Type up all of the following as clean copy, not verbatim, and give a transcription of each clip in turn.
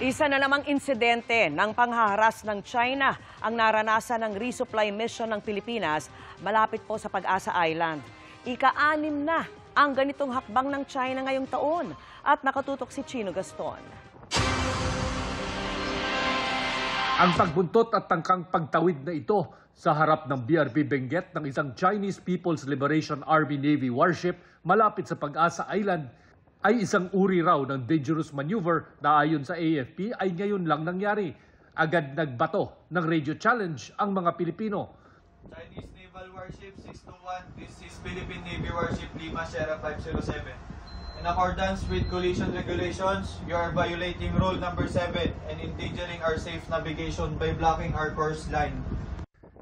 Isa na namang insidente ng panghaharas ng China ang naranasan ng resupply mission ng Pilipinas malapit po sa Pag-asa Island. Ika-6 na ang ganitong hakbang ng China ngayong taon at nakatutok si Chino Gaston. Ang pagbuntot at tangkang pagtawid na ito sa harap ng BRP Benguet ng isang Chinese People's Liberation Army Navy warship malapit sa Pag-asa Island ay isang uri raw ng dangerous maneuver na ayon sa AFP ay ngayon lang nangyari. Agad nagbato ng radio challenge ang mga Pilipino. Chinese Naval Warship 621, this is Philippine Navy Warship Lima Sierra 507. In accordance with collision regulations, you are violating rule number 7 and endangering our safe navigation by blocking our course line.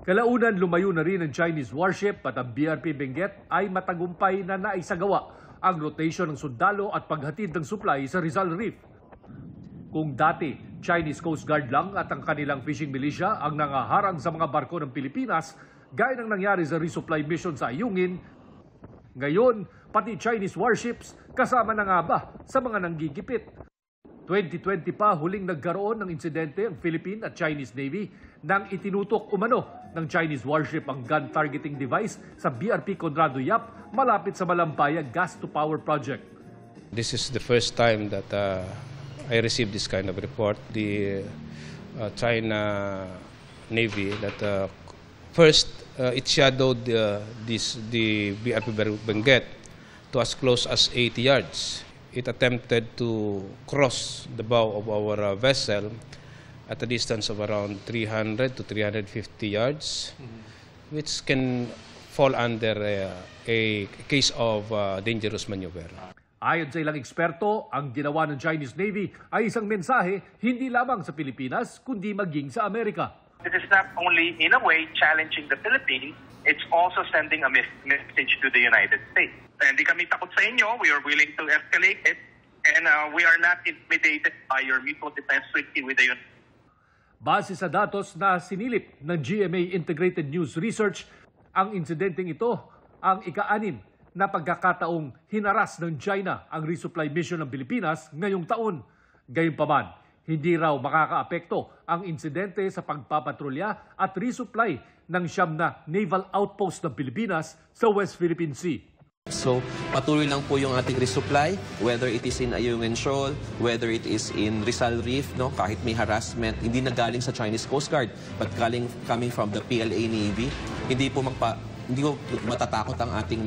Kalaunan lumayo na rin ang Chinese warship at ang BRP Benguet ay matagumpay na naisagawa ang rotation ng sundalo at paghatid ng supply sa Rizal Reef. Kung dati, Chinese Coast Guard lang at ang kanilang fishing militia ang nangaharang sa mga barko ng Pilipinas, gaya ng nangyari sa resupply mission sa Ayungin, ngayon, pati Chinese warships kasama na nga ba sa mga nanggigipit. 2020 pa huling nagkaroon ng insidente ang Philippine at Chinese Navy nang itinutok umano ng Chinese warship ang gun targeting device sa BRP Conrado Yap malapit sa Malampaya Gas-to-Power Project. This is the first time that I received this kind of report. The China Navy that first it shadowed the BRP Benguet to as close as 80 yards. It attempted to cross the bow of our vessel at a distance of around 300 to 350 yards, which can fall under a case of dangerous maneuver. Ayon sa ilang eksperto, ang ginawa ng Chinese Navy ay isang mensahe hindi lamang sa Pilipinas, kundi maging sa Amerika. It is not only, in a way, challenging the Philippines, it's also sending a message to the United States. Hindi kami takot sa inyo, we are willing to escalate it, and we are not intimidated by your mutual defense treaty with the United States. Base sa datos na sinilip ng GMA Integrated News Research, ang insidenteng ito ang ika-6 na pagkakataong hinaras ng China ang resupply mission ng Pilipinas ngayong taon. Gayunpaman, hindi raw makakaapekto ang insidente sa pagpapatrolya at resupply ng 9 na naval outpost ng Pilipinas sa West Philippine Sea. So, patuloy lang po yung ating resupply, whether it is in Ayungin Shoal, whether it is in Rizal Reef, no, kahit may harassment, hindi na galing sa Chinese Coast Guard, but coming from the PLA Navy, hindi po matatakot ang ating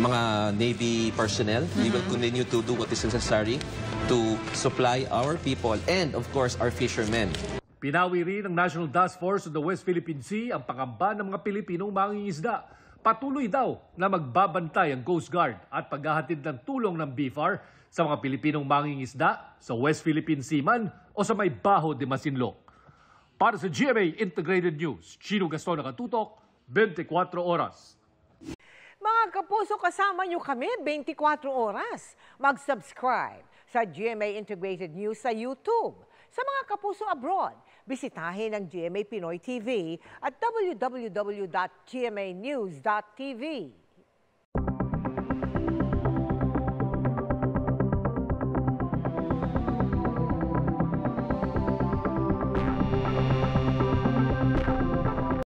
mga Navy personnel. We will continue to do what is necessary to supply our people and, of course, our fishermen. Pinawi rin ng National Task Force of the West Philippine Sea ang pangamba ng mga Pilipinong mangingisda. Patuloy daw na magbabantay ang Coast Guard at paghahatid ng tulong ng BFAR sa mga Pilipinong mangingisda sa West Philippine Sea man o sa may Baho de Masinloc. Para sa GMA Integrated News, Chino Gaston nakatutok, 24 oras. Mga kapuso, kasama nyo kami 24 oras. Mag-subscribe sa GMA Integrated News sa YouTube. Sa mga kapuso abroad, bisitahin ang GMA Pinoy TV at www.gmanews.tv.